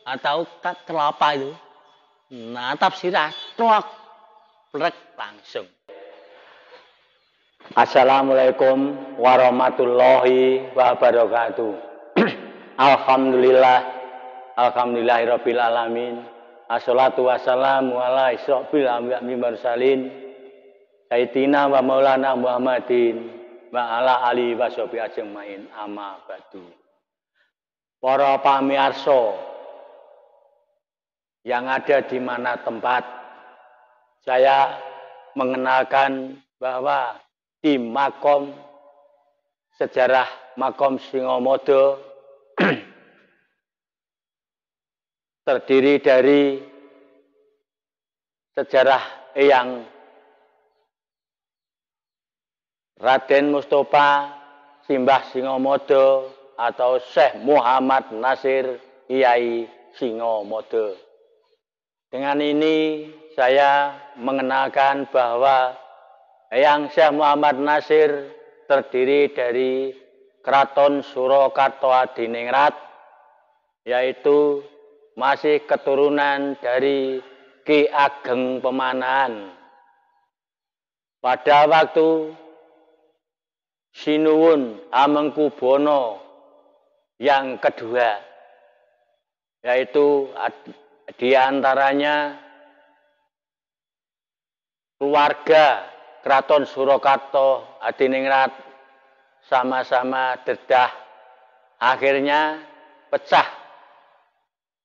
atau kelapa itu. Nah, tafsirah plok plek langsung. Assalamualaikum warahmatullahi wabarakatuh. Alhamdulillah, alhamdulillahirabbil alamin. Assalatu wassalamu ala asyrofil anbiya'i wal mursalin. Sayyidina wa maulana Muhammadin wa ala alihi washabihi ajmain, amma ba'du. Para pamirsa yang ada di mana tempat, saya mengenalkan bahwa di makom sejarah makom Singomodo terdiri dari sejarah Eyang Raden Mustofa Simbah Singomodo atau Syekh Muhammad Nasir Kyai Singomodo. Dengan ini saya mengenalkan bahwa Eyang Syekh Muhammad Nasir terdiri dari Keraton Surakarta Adiningrat, yaitu masih keturunan dari Ki Ageng Pemanahan. Pada waktu Sinuwun Hamengkubuwana yang kedua, yaitu diantaranya keluarga Keraton Surakarta Adiningrat sama-sama dedah, akhirnya pecah,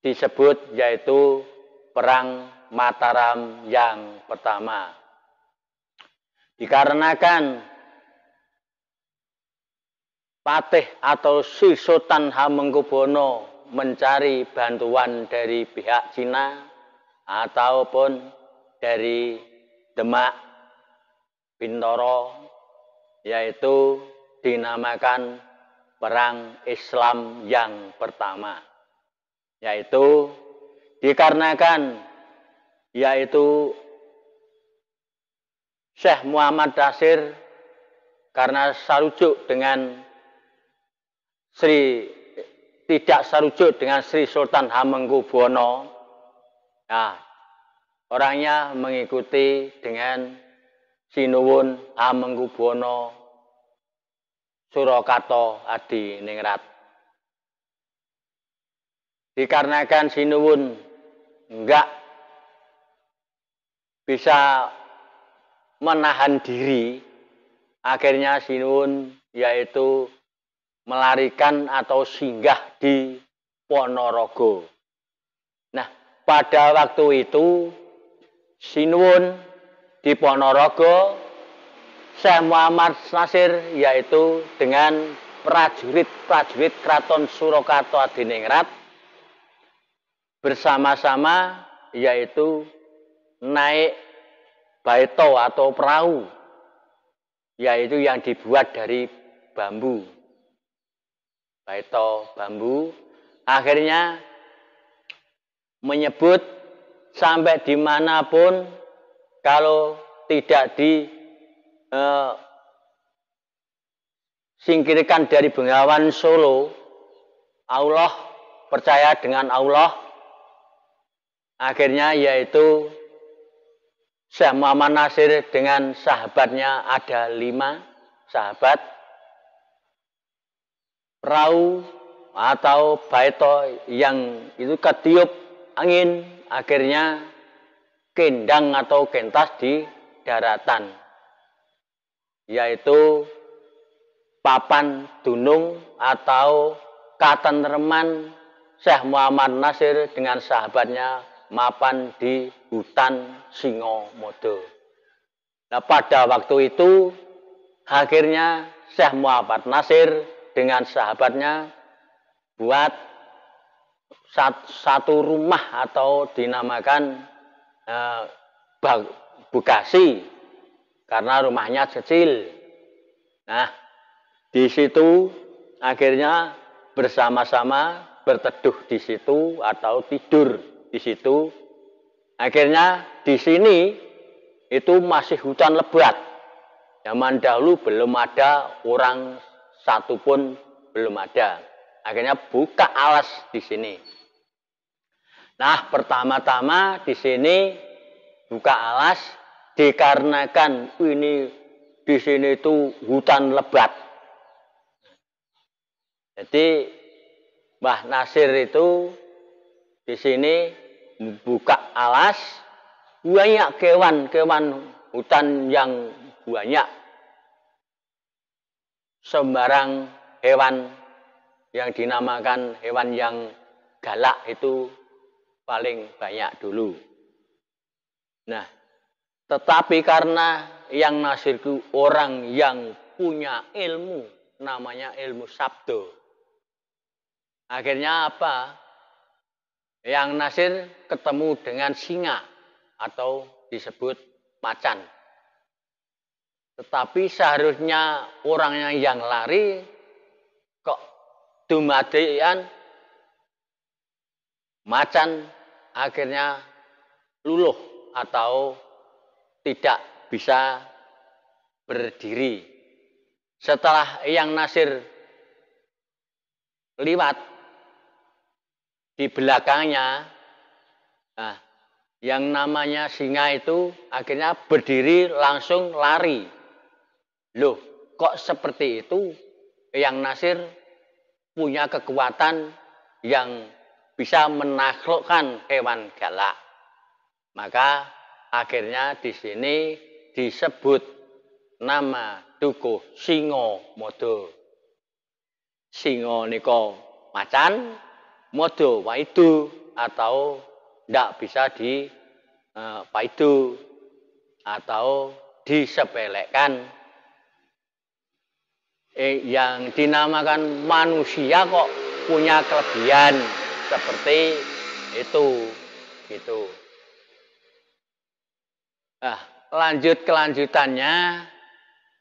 disebut yaitu Perang Mataram yang pertama. Dikarenakan Patih atau Sri Sultan Hamengkubuwana mencari bantuan dari pihak Cina ataupun dari Demak Bintoro, yaitu dinamakan Perang Islam yang pertama, yaitu dikarenakan yaitu Syekh Muhammad Nasir karena sarujuk dengan tidak sarujuk dengan Sri Sultan Hamengkubuwana, nah, orangnya mengikuti dengan Sinuwun Hamengkubuwana Surakarta Adiningrat. Dikarenakan Sinuwun enggak bisa menahan diri, akhirnya Sinuwun yaitu melarikan atau singgah di Ponorogo. Nah, pada waktu itu Sinuwun di Ponorogo, Syekh Muhammad Nasir yaitu dengan prajurit-prajurit Keraton Surakarta Adiningrat bersama-sama yaitu naik baito atau perahu, yaitu yang dibuat dari bambu. Baito bambu, akhirnya menyebut sampai dimanapun kalau tidak disingkirkan dari Bengawan Solo, Allah, percaya dengan Allah, akhirnya yaitu Syekh Muhammad Nasir dengan sahabatnya, ada 5 sahabat, perahu atau baito yang itu ketiup angin, akhirnya kendang atau kentas di daratan, yaitu papan dunung atau katentreman Syekh Muhammad Nasir dengan sahabatnya mapan di hutan Singomodo. Nah, pada waktu itu akhirnya Syekh Muhammad Nasir dengan sahabatnya buat satu rumah atau dinamakan Bekasi karena rumahnya kecil. Nah, di situ akhirnya bersama-sama berteduh di situ atau tidur di situ. Akhirnya di sini itu masih hutan lebat. Zaman dahulu belum ada orang satu pun, belum ada. Akhirnya buka alas di sini. Nah, pertama-tama di sini buka alas dikarenakan ini di sini itu hutan lebat. Jadi Mbah Nasir itu di sini buka alas, banyak kewan-kewan hutan yang banyak. Sembarang hewan yang dinamakan hewan yang galak itu paling banyak dulu. Nah, tetapi karena yang Nasir itu orang yang punya ilmu, namanya ilmu sabdo. Akhirnya apa? Yang Nasir ketemu dengan singa atau disebut macan. Tetapi seharusnya orangnya yang lari kok dumadian macan akhirnya luluh atau tidak bisa berdiri. Setelah yang Nasir liwat di belakangnya, nah, yang namanya singa itu akhirnya berdiri langsung lari. Loh, kok seperti itu? Yang Nasir punya kekuatan yang bisa menaklukkan hewan galak. Maka akhirnya di sini disebut nama dukuh Singo Modo. Singo niko macan, modo waidu atau tidak bisa dipaidu atau disepelekan. Yang dinamakan manusia kok punya kelebihan seperti itu, gitu. Nah, lanjut kelanjutannya,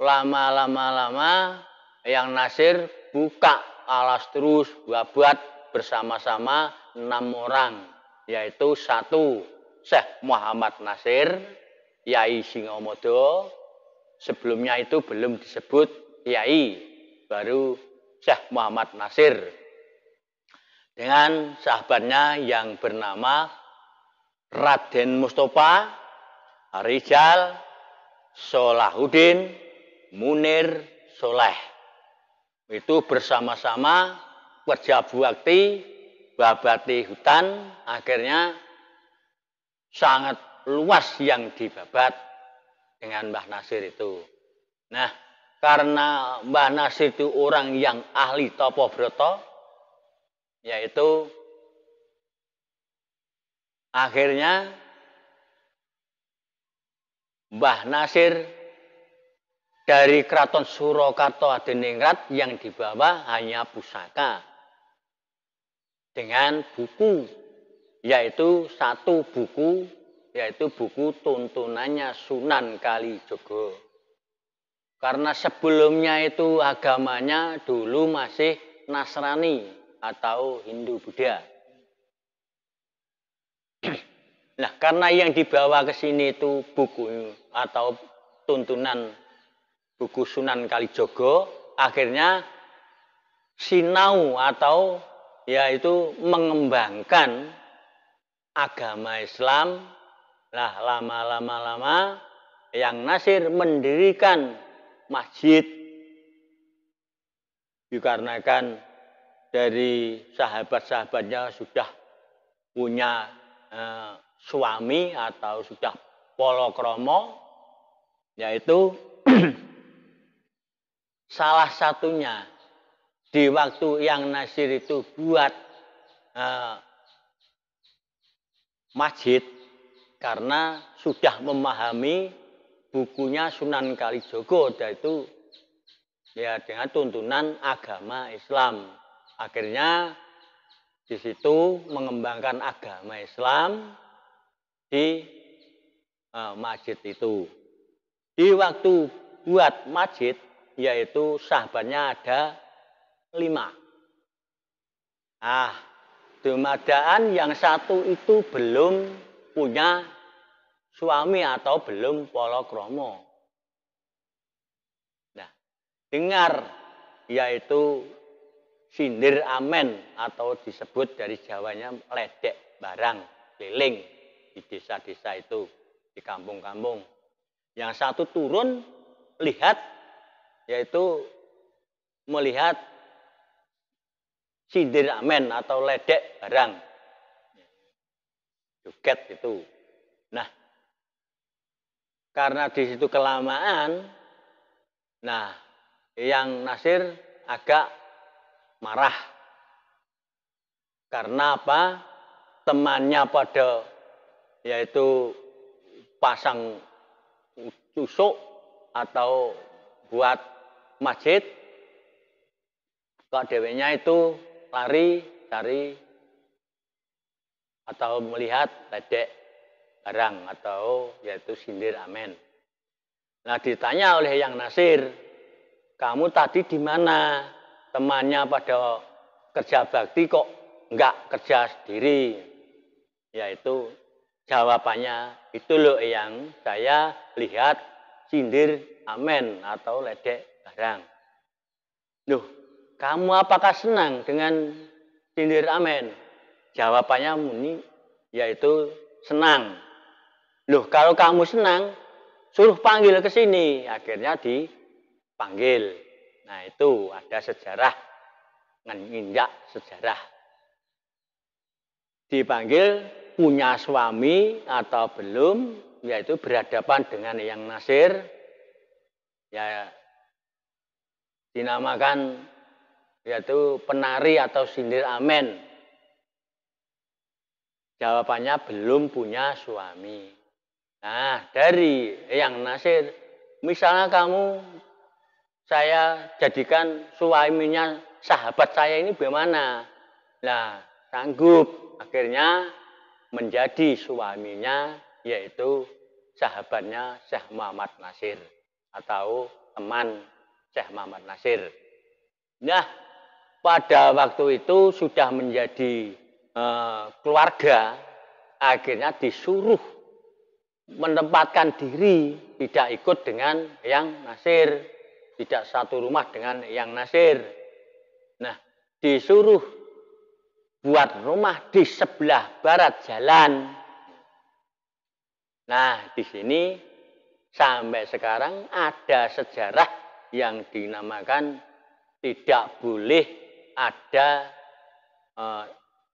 lama yang Nasir buka alas terus buat bersama-sama 6 orang, yaitu 1 Syekh Muhammad Nasir, Yai Singomodo. Sebelumnya itu belum disebut Yai, baru Syekh Muhammad Nasir dengan sahabatnya yang bernama Raden Mustafa, Rijal, Solahuddin, Munir, Soleh. Itu bersama-sama kerja bakti, babati hutan, akhirnya sangat luas yang dibabat dengan Mbah Nasir itu. Nah, karena Mbah Nasir itu orang yang ahli topo broto, yaitu akhirnya Mbah Nasir dari Keraton Surakarta Hadiningrat yang dibawa hanya pusaka dengan buku, yaitu 1 buku, yaitu buku tuntunannya Sunan Kalijogo. Karena sebelumnya itu agamanya dulu masih Nasrani atau Hindu-Buddha. Nah, karena yang dibawa ke sini itu buku atau tuntunan buku Sunan Kalijogo, akhirnya sinau atau yaitu mengembangkan agama Islam. Nah, lama yang Nasir mendirikan masjid dikarenakan dari sahabat-sahabatnya sudah punya suami atau sudah polokromo, yaitu salah satunya di waktu yang Nasir itu buat masjid karena sudah memahami bukunya Sunan Kalijogo, yaitu ya dengan tuntunan agama Islam. Akhirnya di situ mengembangkan agama Islam di masjid itu. Di waktu buat masjid, yaitu sahabatnya ada 5. Dumadaan yang 1 itu belum punya suami atau belum polokromo. Nah, dengar yaitu sindir amen atau disebut dari Jawanya ledek barang. keliling di desa-desa itu, di kampung-kampung. Yang satu turun lihat, yaitu melihat sindir amen atau ledek barang. Joget itu. Nah, karena di situ kelamaan, nah yang Nasir agak marah. Karena apa? Temannya pada yaitu pasang tusuk atau buat masjid, kok dewenya itu lari cari atau melihat ledek barang atau yaitu sindir amen. Nah, ditanya oleh yang Nasir, kamu tadi di mana? Temannya pada kerja bakti kok enggak kerja sendiri? Yaitu jawabannya, itu loh yang saya lihat sindir amen atau ledek barang. Loh, kamu apakah senang dengan sindir amen? Jawabannya muni, yaitu senang. Loh, kalau kamu senang, suruh panggil ke sini. Akhirnya dipanggil. Nah, itu ada sejarah, nginjak sejarah. Dipanggil punya suami atau belum, yaitu berhadapan dengan yang Nasir, ya dinamakan yaitu penari atau sindir amen. Jawabannya belum punya suami. Nah, dari yang Nasir, misalnya kamu, saya jadikan suaminya sahabat saya ini bagaimana? Nah, sanggup. Akhirnya menjadi suaminya, yaitu sahabatnya Syekh Muhammad Nasir atau teman Syekh Muhammad Nasir. Nah, pada waktu itu sudah menjadi keluarga, akhirnya disuruh menempatkan diri, tidak ikut dengan yang Nasir, tidak satu rumah dengan yang Nasir. Nah, disuruh buat rumah di sebelah barat jalan. Nah, di sini sampai sekarang ada sejarah yang dinamakan tidak boleh ada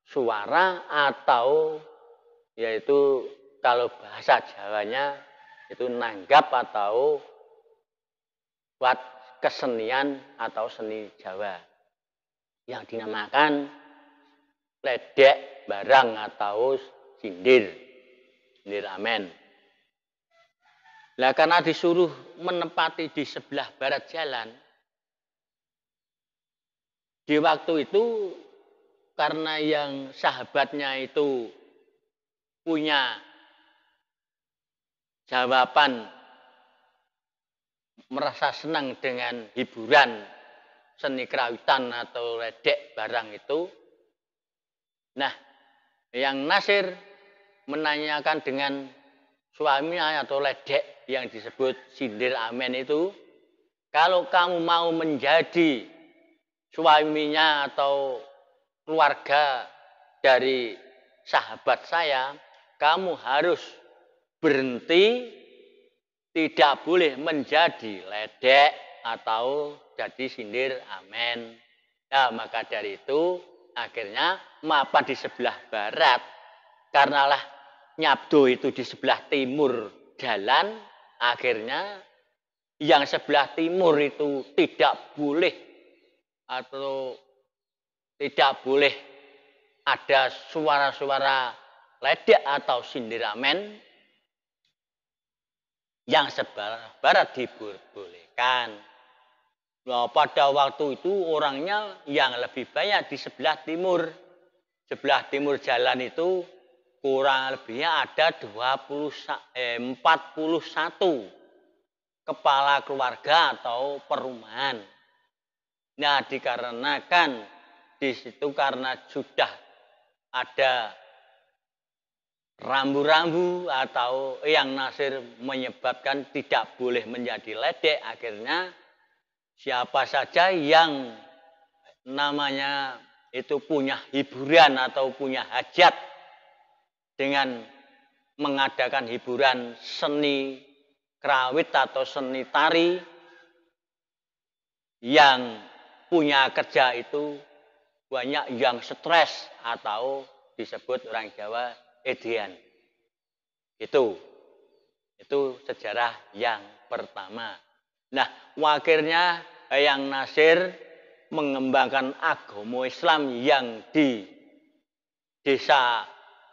suara atau yaitu kalau bahasa Jawanya itu nanggap atau buat kesenian atau seni Jawa yang dinamakan ledek barang atau sindir amen. Nah, karena disuruh menempati di sebelah barat jalan, di waktu itu karena yang sahabatnya itu punya jawaban merasa senang dengan hiburan seni kerawitan atau ledek barang itu. Nah, yang Nasir menanyakan dengan suaminya atau ledek yang disebut sindir amen itu, kalau kamu mau menjadi suaminya atau keluarga dari sahabat saya, kamu harus berhenti, tidak boleh menjadi ledek atau jadi sindir amen. Nah, maka dari itu akhirnya mapan di sebelah barat, karenalah nyabdo itu di sebelah timur jalan, akhirnya yang sebelah timur itu tidak boleh atau tidak boleh ada suara-suara ledek atau sindir amen. Yang sebelah barat dibolehkan. Nah, pada waktu itu orangnya yang lebih banyak di sebelah timur. Sebelah timur jalan itu kurang lebihnya ada 41 kepala keluarga atau perumahan. Nah, dikarenakan di situ karena sudah ada rambu-rambu atau yang Nasir menyebabkan tidak boleh menjadi ledek, akhirnya siapa saja yang namanya itu punya hiburan atau punya hajat dengan mengadakan hiburan seni kerawit atau seni tari yang punya kerja itu banyak yang stres atau disebut orang Jawa edean. Itu sejarah yang pertama. Nah, akhirnya Eyang Nasir mengembangkan agama Islam yang di desa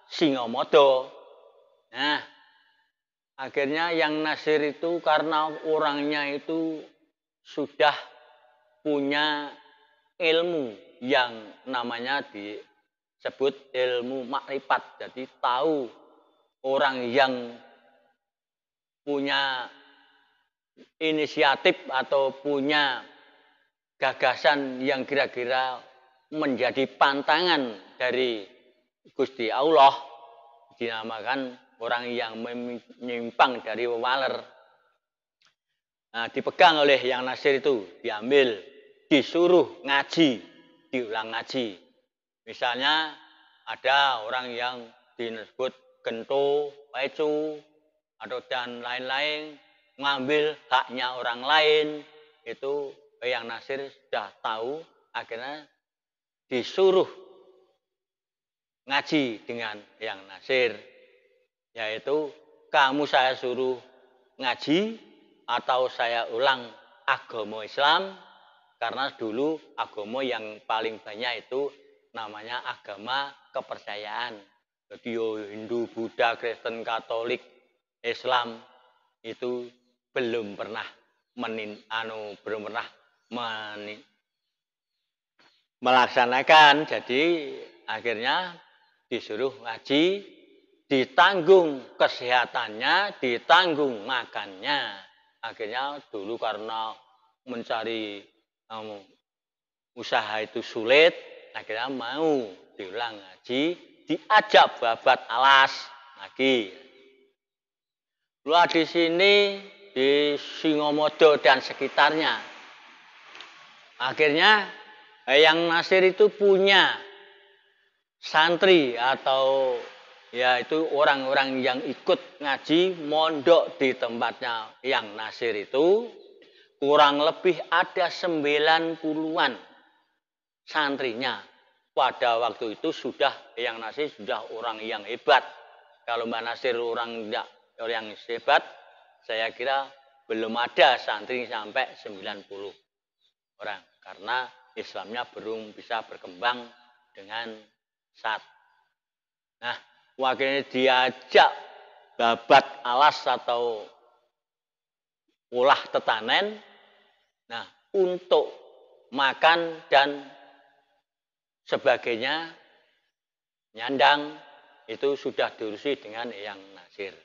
Singomodo. Nah, akhirnya Eyang Nasir itu karena orangnya itu sudah punya ilmu yang namanya disebut ilmu makrifat. Jadi tahu orang yang punya inisiatif atau punya gagasan yang kira-kira menjadi pantangan dari Gusti Allah dinamakan orang yang menyimpang dari waler. Nah, dipegang oleh Eyang Nasir itu, diambil, disuruh ngaji, diulang ngaji. Misalnya ada orang yang disebut gento, pecu, atau dan lain-lain, ngambil haknya orang lain, itu Eyang Nasir sudah tahu, akhirnya disuruh ngaji dengan Eyang Nasir, yaitu kamu saya suruh ngaji atau saya ulang agama Islam, karena dulu agama yang paling banyak itu namanya agama kepercayaan. Jadi Hindu, Buddha, Kristen, Katolik, Islam itu belum pernah melaksanakan. Jadi akhirnya disuruh ngaji, ditanggung kesehatannya, ditanggung makannya. Akhirnya dulu karena mencari usaha itu sulit, akhirnya mau diulang ngaji, diajak babat alas lagi. Lalu di sini di Singomodo dan sekitarnya, akhirnya Eyang Nasir itu punya santri atau yaitu orang-orang yang ikut ngaji mondok di tempatnya Eyang Nasir itu kurang lebih ada 90-an santrinya. Pada waktu itu sudah Eyang Nasir sudah orang yang hebat. Kalau Mbak Nasir orang yang hebat, saya kira belum ada santri sampai 90 orang. Karena Islamnya belum bisa berkembang dengan saat. Nah, wakilnya diajak babat alas atau ulah tetanen. Nah, untuk makan dan sebagainya, nyandang, itu sudah diurusi dengan Eyang Nasir.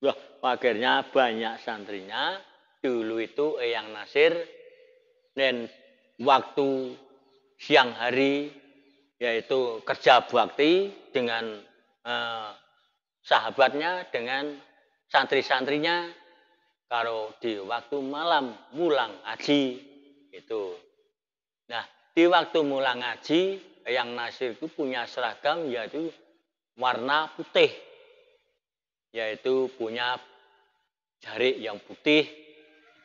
Wah, akhirnya banyak santrinya. Dulu itu Eyang Nasir, dan waktu siang hari, yaitu kerja bakti dengan sahabatnya, dengan santri-santrinya. Kalau di waktu malam mulang ngaji itu. Nah, di waktu mulang ngaji, Eyang Nasir itu punya seragam yaitu warna putih. Yaitu punya jarik yang putih,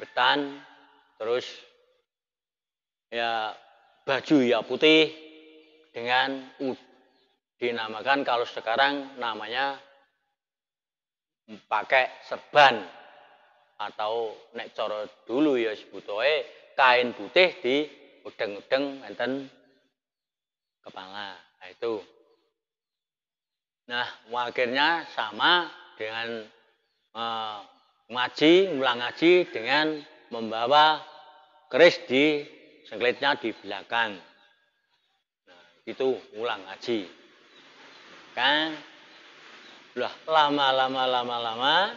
betan, terus ya baju ya putih dengan dinamakan kalau sekarang namanya pakai serban. Atau nek cara dulu ya sebutoe kain putih di udeng-udeng enten kepala. Nah, itu. Nah, akhirnya sama dengan ngulang ngaji dengan membawa keris di sengklitnya di belakang. Nah, itu ngulang ngaji. Kan lama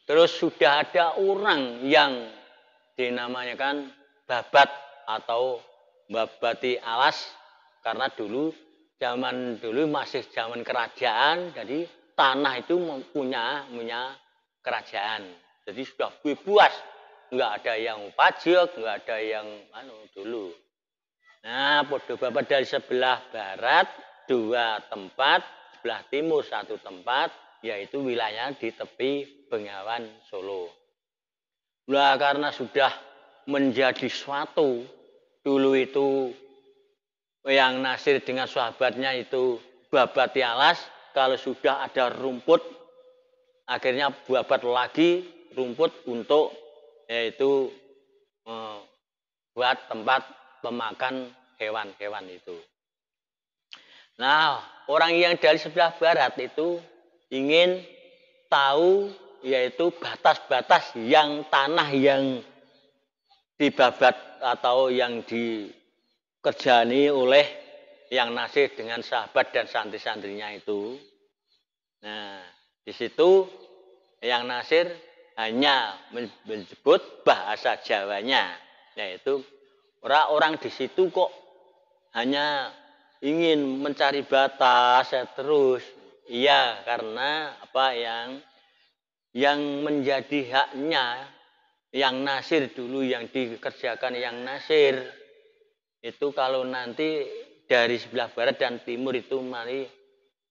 terus sudah ada orang yang dinamakan babat atau babati alas, karena zaman dulu masih zaman kerajaan, jadi tanah itu punya kerajaan. Jadi sudah bebas, nggak ada yang pajak, nggak ada yang dulu. Nah, podo babat dari sebelah barat, 2 tempat, sebelah timur satu tempat, yaitu wilayah di tepi Bengawan Solo. Nah, karena sudah menjadi suatu, dulu itu yang Nasir dengan sahabatnya itu babati alas, kalau sudah ada rumput, akhirnya babat lagi rumput untuk yaitu buat tempat pemakan hewan-hewan itu. Nah, orang yang dari sebelah barat itu ingin tahu yaitu batas-batas yang tanah yang dibabat atau yang dikerjani oleh yang Nasir dengan sahabat dan santri-santrinya itu. Nah, di situ yang Nasir hanya menyebut bahasa Jawanya, yaitu orang-orang di situ kok hanya ingin mencari batas terus. Iya, karena apa yang menjadi haknya yang Nasir dulu yang dikerjakan yang Nasir itu kalau nanti dari sebelah barat dan timur itu mari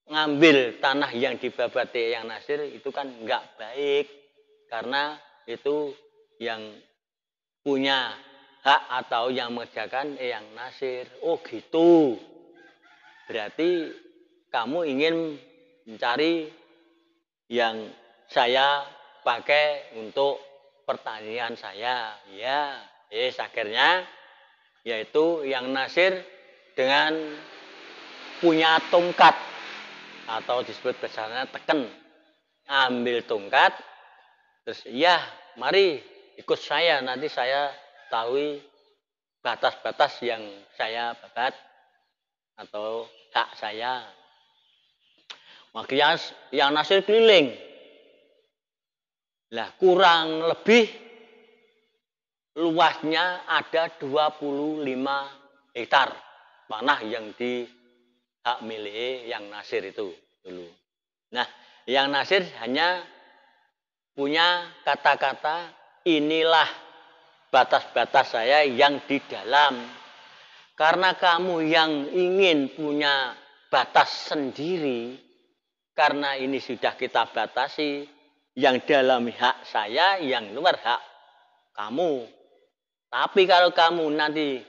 ngambil tanah yang dibabati yang Nasir itu kan enggak baik karena itu yang punya hak atau yang mengerjakan yang Nasir. Oh gitu. Berarti kamu ingin mencari yang saya pakai untuk pertanian saya. Ya, akhirnya yaitu yang Nasir dengan punya tongkat atau disebut bahasanya teken. Ambil tongkat, terus ya mari ikut saya, nanti saya tahu batas-batas yang saya babat atau hak saya. Makanya yang Nasir keliling. Lah kurang lebih luasnya ada 25 hektar tanah yang di hak milik yang Nasir itu dulu. Nah, yang Nasir hanya punya kata-kata inilah batas-batas saya yang di dalam. Karena kamu yang ingin punya batas sendiri, karena ini sudah kita batasi, yang dalam hak saya, yang luar hak kamu. Tapi kalau kamu nanti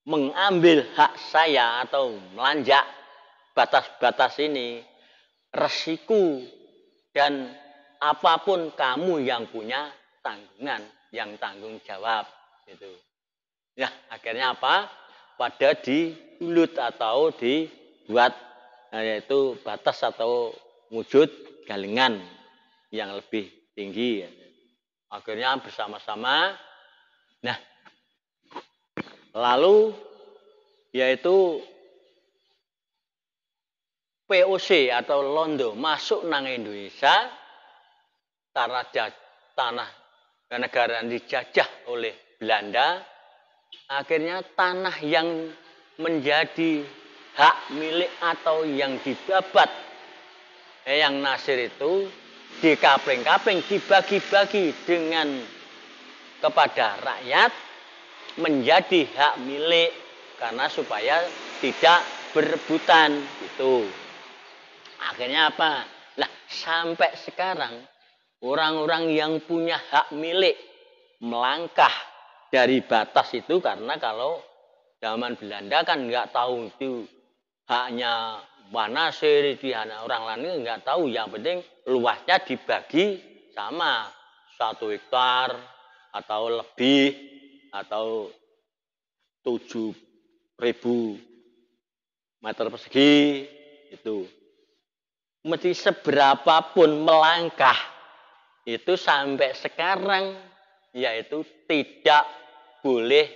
mengambil hak saya atau melanjak batas-batas ini, resiko dan apapun kamu yang punya tanggungan, yang tanggung jawab. Gitu. Ya, akhirnya apa? Pada diulut atau dibuat yaitu batas atau wujud galengan yang lebih tinggi. Akhirnya bersama-sama. Nah, lalu yaitu POC atau Londo masuk nang Indonesia karena tanah negara dijajah oleh Belanda. Akhirnya tanah yang menjadi hak milik atau yang dibabat yang Nasir itu dikapling-kapling, dibagi-bagi dengan kepada rakyat menjadi hak milik karena supaya tidak berebutan gitu. Akhirnya apa? Lah sampai sekarang orang-orang yang punya hak milik melangkah dari batas itu karena kalau zaman Belanda kan nggak tahu itu haknya Nasir, itu hanya orang lain nggak tahu. Yang penting luasnya dibagi sama 1 hektar atau lebih atau 7.000 meter persegi itu. Mesti seberapapun melangkah itu sampai sekarang yaitu tidak boleh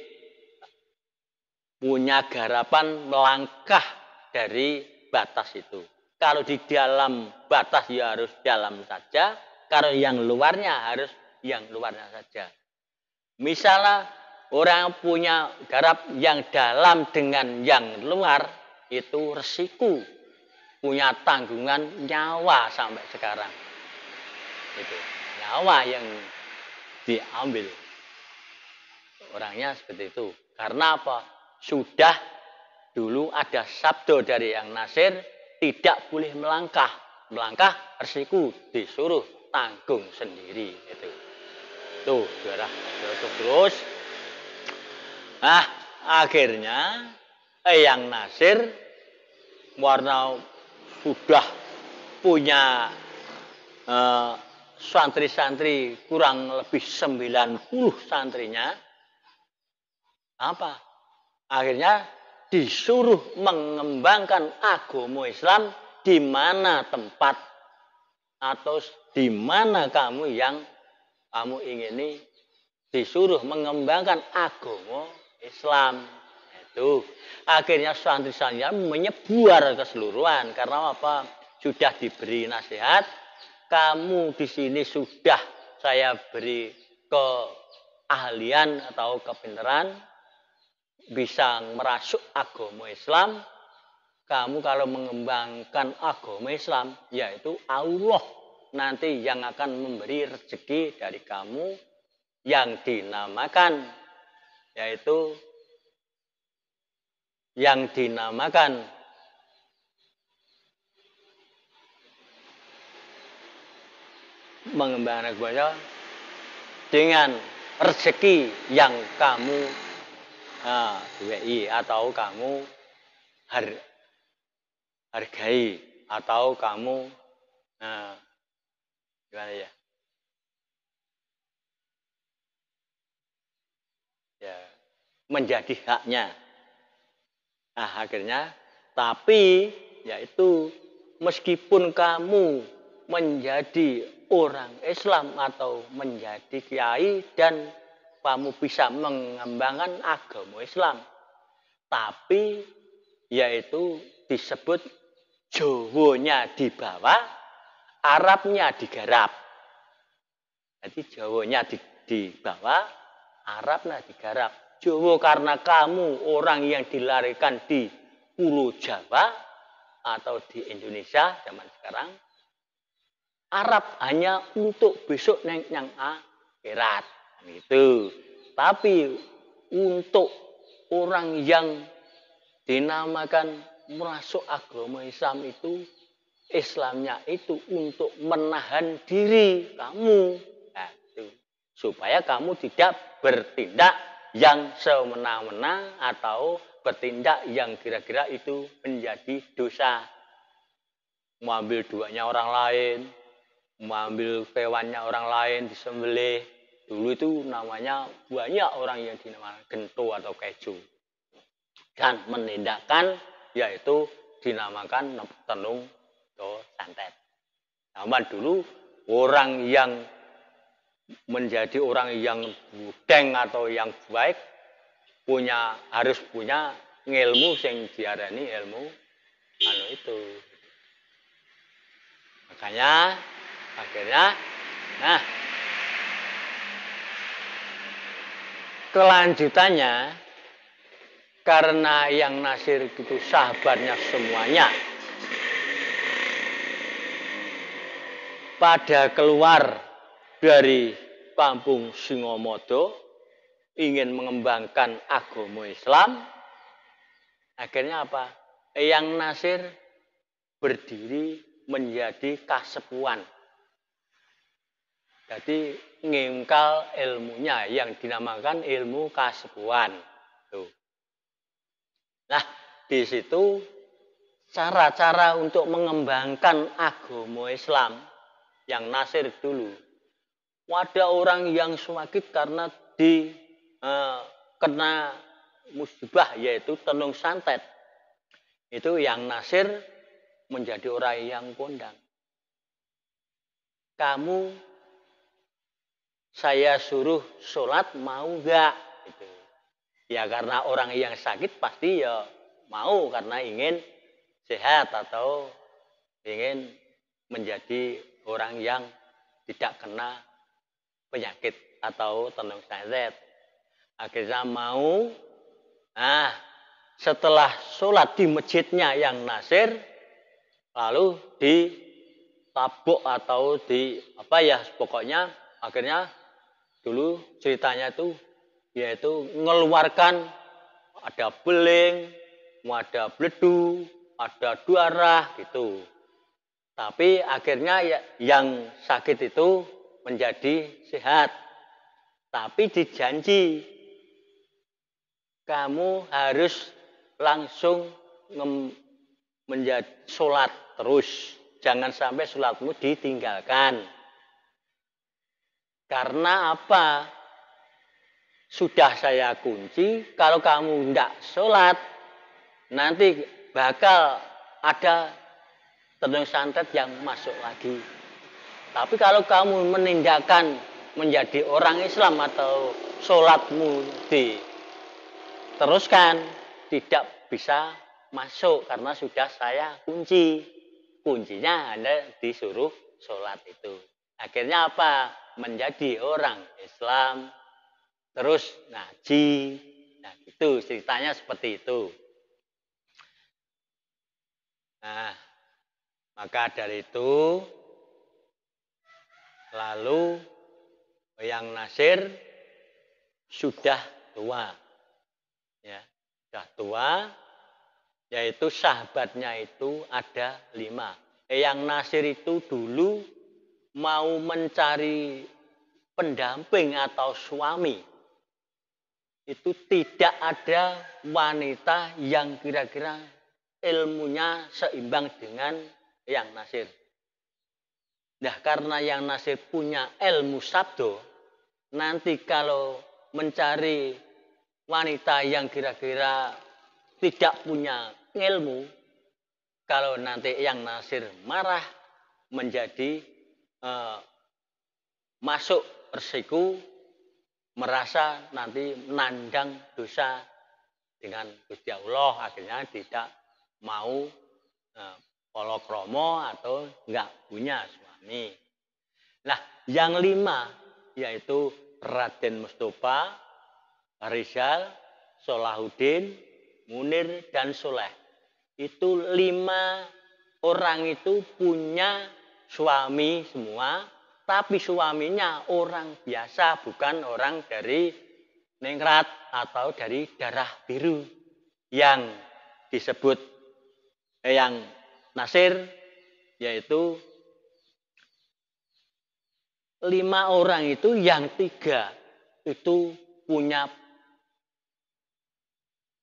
punya garapan melangkah dari batas itu. Kalau di dalam batas ya harus dalam saja, kalau yang luarnya harus yang luarnya saja. Misalnya orang punya garap yang dalam dengan yang luar itu resiko, punya tanggungan nyawa sampai sekarang. Itu nyawa yang diambil orangnya seperti itu. Karena apa? Sudah dulu ada sabdo dari yang Nasir, tidak boleh melangkah. Melangkah resiko disuruh tanggung sendiri itu. Tuh, saudara. Terus, nah akhirnya Eyang Nasir warna sudah punya santri-santri kurang lebih 90 santrinya. Apa? Akhirnya disuruh mengembangkan agama Islam di mana tempat atau di mana kamu yang kamu ingini disuruh mengembangkan agama Islam. Itu akhirnya santri-santrinya menyebar keseluruhan karena apa? Sudah diberi nasihat, kamu di sini sudah saya beri keahlian atau kepintaran bisa merasuk agama Islam. Kamu kalau mengembangkan agama Islam, yaitu Allah nanti yang akan memberi rezeki dari kamu yang dinamakan mengembangkan agama dengan rezeki yang kamu atau kamu hargai atau kamu gimana ya? Ya, menjadi haknya. Nah, akhirnya tapi yaitu meskipun kamu menjadi orang Islam atau menjadi kiai dan kamu bisa mengembangkan agama Islam, tapi yaitu disebut Jawanya di bawah, Arabnya digarap. Jadi Jawanya di bawah, Arabnya digarap. Jawa karena kamu orang yang dilahirkan di Pulau Jawa atau di Indonesia zaman sekarang, Arab hanya untuk besok yang akhirat gitu. Tapi untuk orang yang dinamakan masuk agama Islam itu, Islamnya itu untuk menahan diri kamu, nah, itu. Supaya kamu tidak bertindak yang semena-mena atau bertindak yang kira-kira itu menjadi dosa. Mengambil duanya orang lain, mengambil hewannya orang lain disembelih. Dulu itu namanya banyak orang yang dinamakan gento atau keju. Dan menindakkan yaitu dinamakan tenung atau santet. Zaman dulu orang yang menjadi orang yang budeng atau yang baik harus punya ilmu yang diarani ilmu itu. Makanya akhirnya kelanjutannya karena Eyang Nasir itu sahabatnya semuanya pada keluar dari kampung Singomodo ingin mengembangkan agama Islam, akhirnya apa? Eyang Nasir berdiri menjadi kasepuan. Jadi ngengkal ilmunya yang dinamakan ilmu kasepuan. Tuh. Nah, di situ cara-cara untuk mengembangkan agama Islam yang Nasir dulu. Ada orang yang sakit karena kena musibah yaitu tenung santet. Itu yang Nasir menjadi orang yang kondang. Kamu saya suruh sholat mau enggak? Gitu. Ya karena orang yang sakit pasti ya mau karena ingin sehat atau ingin menjadi orang yang tidak kena penyakit atau tenung santet. Akhirnya mau. Nah, setelah sholat di masjidnya yang Nasir, lalu ditabuk atau pokoknya akhirnya dulu ceritanya itu yaitu mengeluarkan ada beling, ada bledu, ada darah gitu. Tapi akhirnya yang sakit itu menjadi sehat. Tapi dijanji kamu harus langsung menjadi sholat terus. Jangan sampai sholatmu ditinggalkan. Karena apa? Sudah saya kunci, kalau kamu tidak sholat, nanti bakal ada tenung santet yang masuk lagi. Tapi kalau kamu menindakkan menjadi orang Islam atau sholatmu diteruskan, tidak bisa masuk karena sudah saya kunci. Kuncinya Anda disuruh sholat itu. Akhirnya apa? Menjadi orang Islam, terus ngaji. Nah, itu ceritanya seperti itu. Nah, maka dari itu, lalu yang Nasir sudah tua. Ya, sudah tua, yaitu sahabatnya itu ada 5. Yang Nasir itu dulu mau mencari pendamping atau suami. Itu tidak ada wanita yang kira-kira ilmunya seimbang dengan yang Nasir. Nah, karena yang Nasir punya ilmu sabdo, nanti kalau mencari wanita yang kira-kira tidak punya ilmu, kalau nanti yang Nasir marah menjadi masuk resiko merasa nanti menandang dosa dengan Gusti Allah, akhirnya tidak mau polokromo atau enggak punya suami. Nah, yang 5 yaitu Raden Mustafa, Rizal, Solahuddin, Munir, dan Soleh. Itu 5 orang itu punya suami semua, tapi suaminya orang biasa, bukan orang dari ningrat atau dari darah biru yang disebut yang Nasir, yaitu 5 orang itu yang 3 itu punya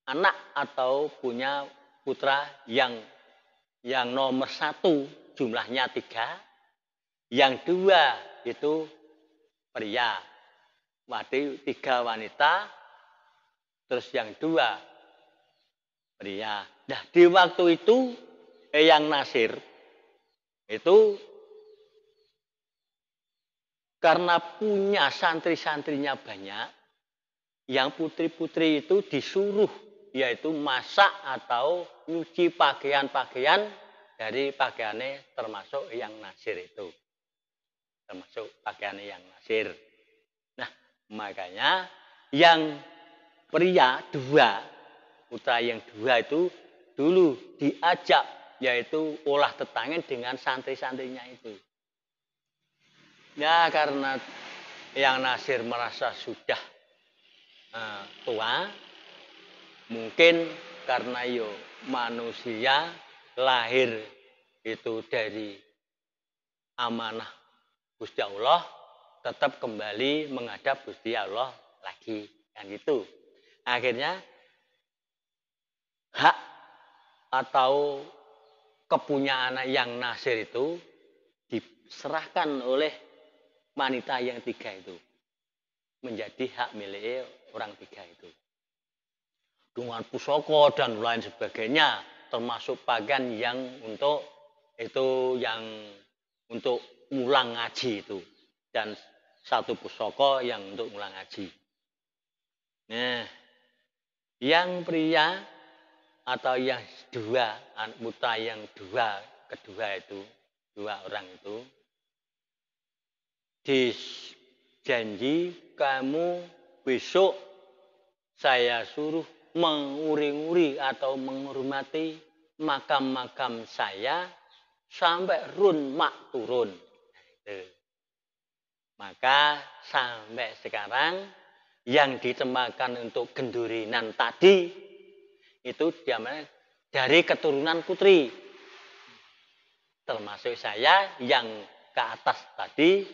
anak atau punya putra yang nomor 1 jumlahnya 3, yang 2 itu pria, berarti 3 wanita, terus yang 2 pria. Nah, di waktu itu yang Nasir itu karena punya santri-santrinya banyak, yang putri-putri itu disuruh yaitu masak atau nyuci pakaian-pakaian dari pakaiannya, termasuk yang Nasir itu. Termasuk pakaiannya yang Nasir. Nah, makanya yang pria 2, putra yang 2 itu dulu diajak yaitu olah tetangan dengan santri-santrinya itu. Ya, karena yang Nasir merasa sudah tua, mungkin karena manusia lahir itu dari amanah Gusti Allah, tetap kembali menghadap Gusti Allah lagi, kan gitu. Akhirnya hak atau kepunyaan yang Nasir itu diserahkan oleh wanita yang 3 itu, menjadi hak milik orang 3 itu. Dengan pusaka dan lain sebagainya, termasuk pakaian yang untuk itu, yang untuk ulang ngaji itu, dan 1 pusaka yang untuk ulang ngaji. Nah, yang pria atau yang 2, putra yang kedua itu, 2 orang itu dijanji, kamu besok saya suruh menguri-nguri atau menghormati makam-makam saya sampai run mak turun. Maka sampai sekarang yang ditemakan untuk gendurinan tadi itu namanya dari keturunan putri. Termasuk saya yang ke atas tadi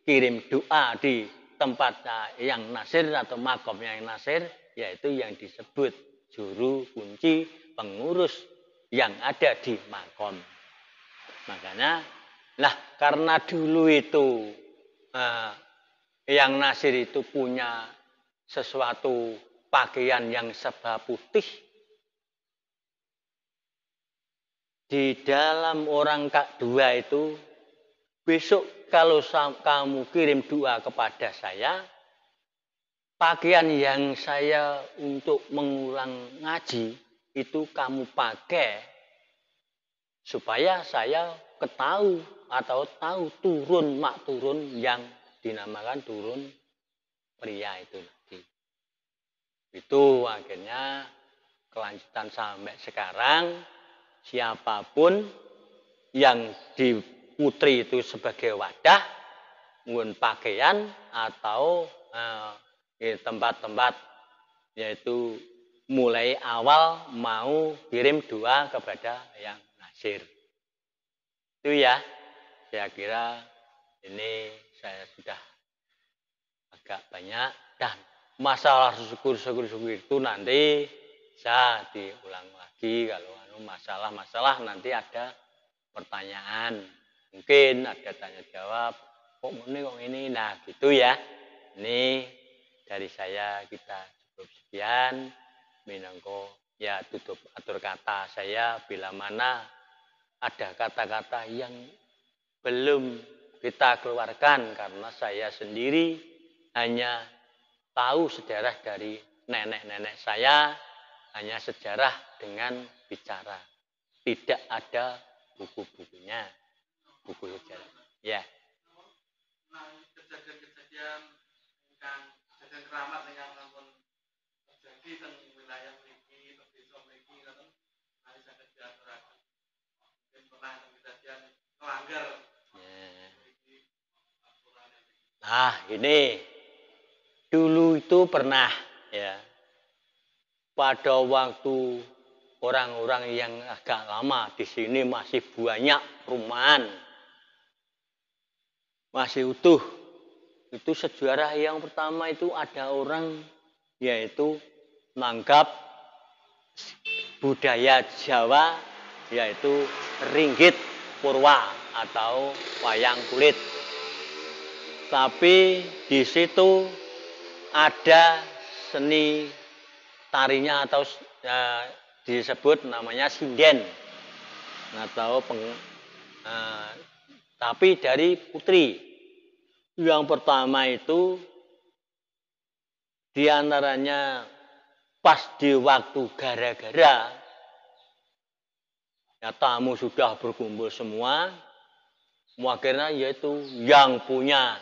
kirim doa di tempat yang nasir atau makom yang nasir, yaitu yang disebut juru kunci pengurus yang ada di makom. Makanya, lah karena dulu itu yang nasir itu punya sesuatu pakaian yang serba putih. Di dalam orang dua itu, besok kalau kamu kirim doa kepada saya, pakaian yang saya untuk mengulang ngaji itu kamu pakai supaya saya ketahui atau tahu turun mak turun yang dinamakan turun pria itu nanti. Itu akhirnya kelanjutan sampai sekarang. Siapapun yang di putri itu sebagai wadah, mungkin pakaian atau tempat-tempat yaitu mulai awal mau kirim doa kepada yang nasir. Itu ya, saya kira ini saya sudah agak banyak dan masalah syukur itu nanti bisa diulang lagi kalau masalah-masalah nanti ada pertanyaan, mungkin ada tanya jawab, kok ini, nah gitu ya. Ini dari saya kita cukup sekian, minangka ya tutup atur kata saya bila mana ada kata-kata yang belum kita keluarkan karena saya sendiri hanya tahu sejarah dari nenek-nenek saya, hanya sejarah dengan bicara. Tidak ada buku-bukunya, buku sejarah. Ya. Nah, kejadian-kejadian kejadian keramat yang akan terjadi di wilayah mriki, di desa mriki kan hari saged diaturaken. Mungkin pernah kejadian melanggar. Nah, ini dulu itu pernah ya. Pada waktu orang-orang yang agak lama di sini masih banyak perumahan. Masih utuh. Itu sejarah yang pertama itu ada orang yaitu menganggap budaya Jawa yaitu ringgit purwa atau wayang kulit. Tapi di situ ada seni tarinya atau disebut namanya sinden atau tapi dari putri. Yang pertama itu diantaranya pas di waktu gara-gara ya tamu sudah berkumpul semua, akhirnya yaitu yang punya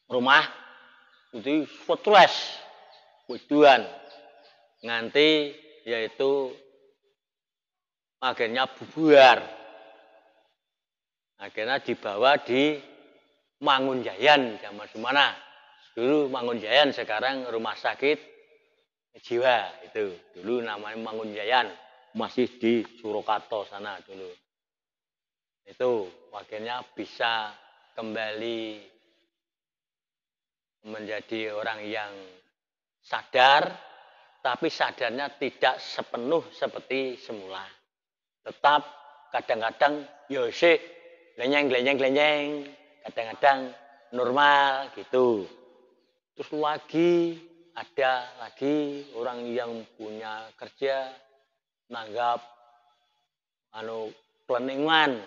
rumah itu stres tujuan nganti yaitu akhirnya bubar, akhirnya dibawa di Mangunjayan zaman semana dulu Mangunjayan, sekarang rumah sakit jiwa itu dulu namanya Mangunjayan, masih di Surakarta sana dulu. Itu akhirnya bisa kembali menjadi orang yang sadar, tapi sadarnya tidak sepenuh seperti semula. Tetap kadang-kadang yoseh glenyeng, kadang-kadang normal gitu. Terus lagi ada lagi orang yang punya kerja nanggap kleningan.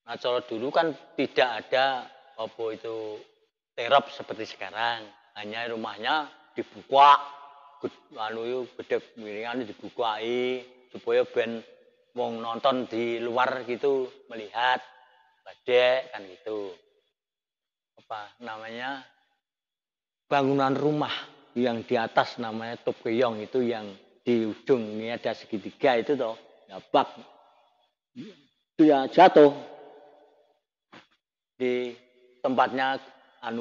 Nah, kalau dulu kan tidak ada apa itu terop seperti sekarang, hanya rumahnya dibuka, gede miringan dibukai supaya ben wong nonton di luar gitu melihat badek kan gitu. Apa namanya? Bangunan rumah yang di atas namanya top keong itu yang di ujung ini ada segitiga itu toh, ya bak itu ya jatuh di tempatnya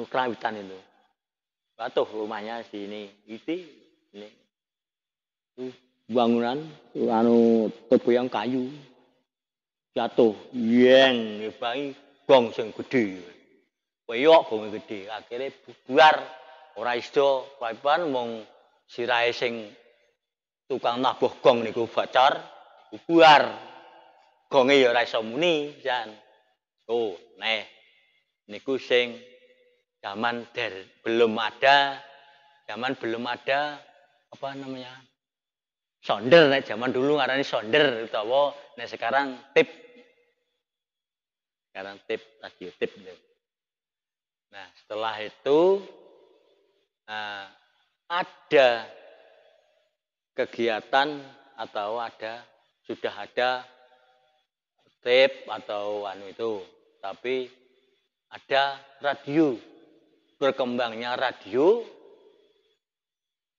kerawitan itu. Jatuh rumahnya di ini. Bangunan anu tebayang kayu jatuh yeng ngebangi gong sing gedhe koyok gong gedhe akhire bubar ora iso papan mung sirahe sing tukang nabuh gong niku bocor bubar gonge ya ora iso muni jan oh neh niku sing belum ada apa namanya sonder nek zaman dulu ngarani sonder utawa nek sekarang tip radio tip. Nah, setelah itu ada kegiatan atau sudah ada tip atau anu itu, tapi ada radio. Berkembangnya radio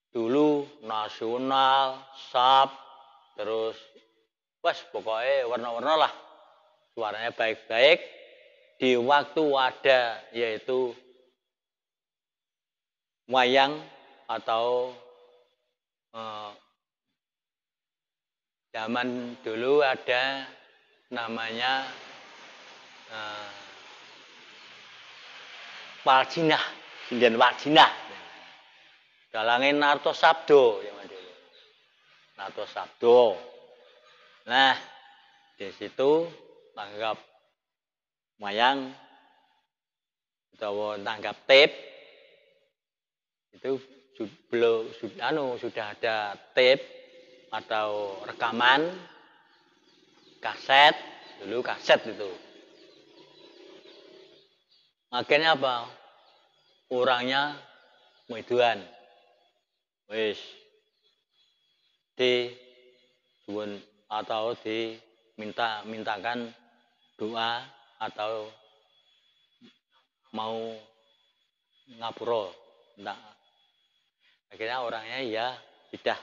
dulu nasional, SAP, terus wes pokoknya warna-warna lah. Suaranya baik-baik. Di waktu ada yaitu wayang atau zaman dulu ada namanya Waljinah, sinden Waljinah. Dalangin Narto Sabdo zaman dulu. Narto Sabdo. Nah, di situ tanggap wayang atau tanggap tape itu sudah ada tape atau rekaman kaset dulu kaset itu akhirnya apa orangnya meduan wis atau mintakan doa atau mau ngapura. Nah, akhirnya orangnya ya sudah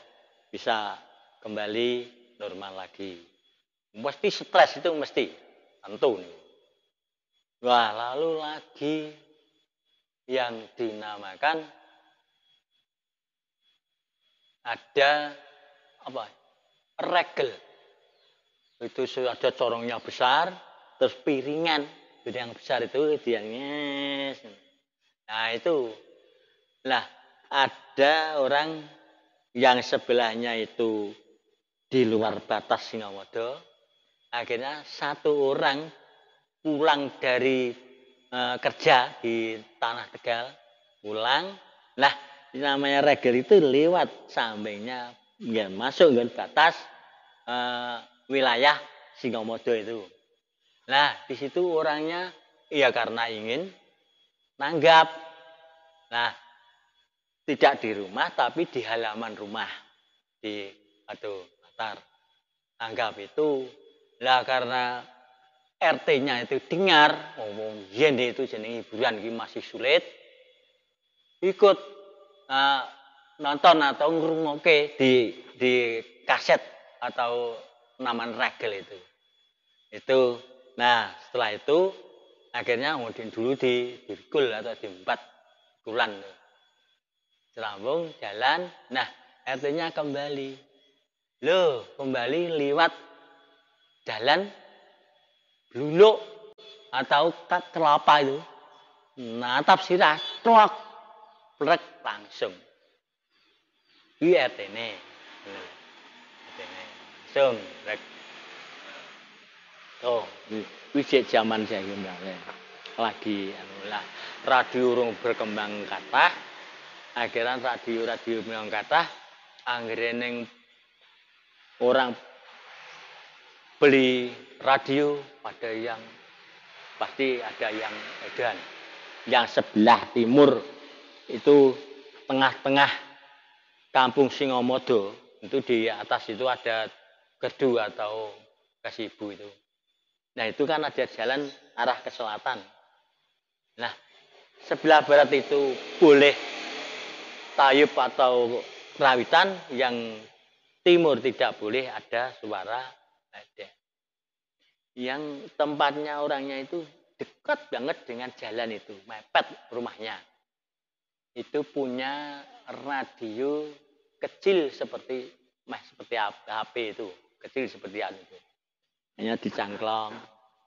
bisa kembali normal lagi. Mesti stres itu mesti tentu nih. Wah, lalu lagi yang dinamakan ada apa? Regel. Itu ada corongnya besar, terus piringan yang besar itu diangnya. Nah itu, nah ada orang yang sebelahnya itu di luar batas Singamodo. Akhirnya satu orang pulang dari kerja di Tanah Tegal, pulang. Nah namanya regel itu lewat sampingnya, ya masuk ke batas wilayah Singamodo itu. Nah, di situ orangnya ya karena ingin nanggap. Nah, tidak di rumah tapi di halaman rumah. Di latar. Nanggap itu. Lah karena RT-nya itu dengar ngomong yen itu jeneng hiburan iki masih sulit. Ikut nonton atau ngrungokke di kaset atau naman regel itu. Itu nah, setelah itu akhirnya kemudian dulu dirikul atau diempat kulan. Serambung jalan. Nah, RT-nya kembali. Loh, kembali lewat jalan bluluk atau kelapa itu. Natap sirah, trok, plek langsung. Iki RT-ne. Langsung rek. Oh, wis zaman saya lagi radio urung berkembang kathah. Akhirnya radio berkembang kathah, anggere orang beli radio pada yang pasti ada yang edan. Yang sebelah timur itu tengah-tengah Kampung Singamodo, itu di atas itu ada gerdu atau kasibu itu. Nah itu kan ada jalan arah ke selatan. Nah sebelah barat itu boleh tayub atau kerawitan, yang timur tidak boleh ada suara ada. Yang tempatnya orangnya itu dekat banget dengan jalan itu, mepet rumahnya. Itu punya radio kecil seperti seperti HP itu, kecil seperti itu. Hanya dicangklong,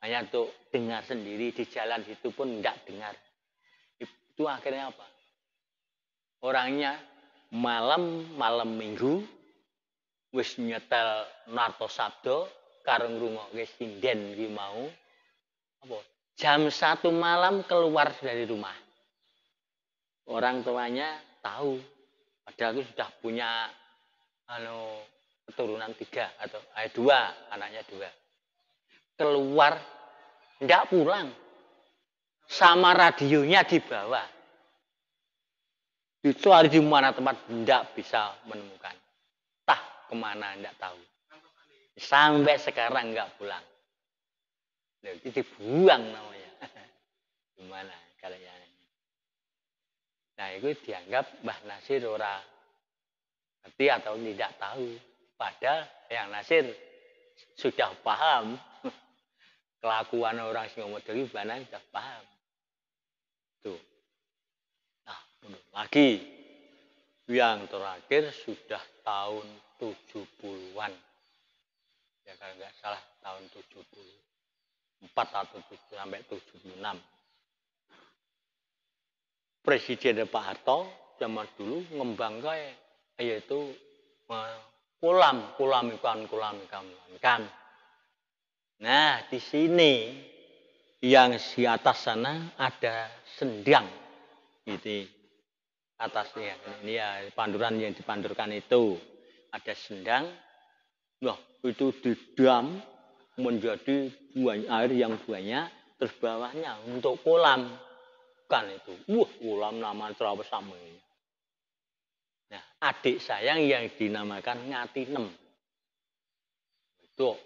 hanya untuk dengar sendiri di jalan itu pun enggak dengar. Itu akhirnya apa? Orangnya malam minggu wis nyetel narto sabdo karo ngrungokke sinden iki mau apa? Jam 1 malam keluar dari rumah. Orang tuanya tahu, padahal itu sudah punya keturunan 3 atau 2, anaknya 2. Keluar, enggak pulang. Sama radionya dibawa. Dicari di mana tempat enggak bisa menemukan. Tah kemana enggak tahu. Sampai sekarang enggak pulang. Itu dibuang namanya. Gimana kalian? Nah itu dianggap Mbah Nasir ora ngerti atau tidak tahu. Padahal yang Nasir sudah paham. Kelakuan orang sing ngomong dewi mana sudah paham. Tuh. Nah, lagi yang terakhir sudah tahun 70-an. Ya kalau nggak salah tahun 74 atau sampai 76. Presiden Pak Harto zaman dulu ngembangkan yaitu kolam ikan. Nah, di sini yang di atas sana ada sendang. Gitu. Atasnya ini ya panduran yang dipandurkan itu ada sendang. Nah, itu didam menjadi air yang banyak, terus bawahnya untuk kolam. Kan itu. Kolam nama Trawas sama. Nah, adik saya yang dinamakan Ngatinem. Itu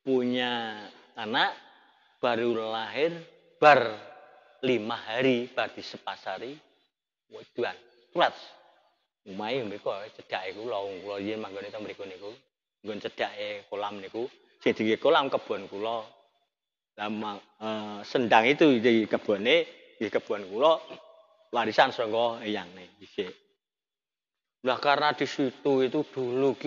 punya anak baru lahir 5 hari bar disepasari wedan plat umahe mriko cedhake kula yen manggone teng mriku niku nggon cedhake kolam niku sing diengge kolam kebon kula lah sendang itu di kebone di kebon kula warisan saka eyangne dhisik lah karena di situ itu dulu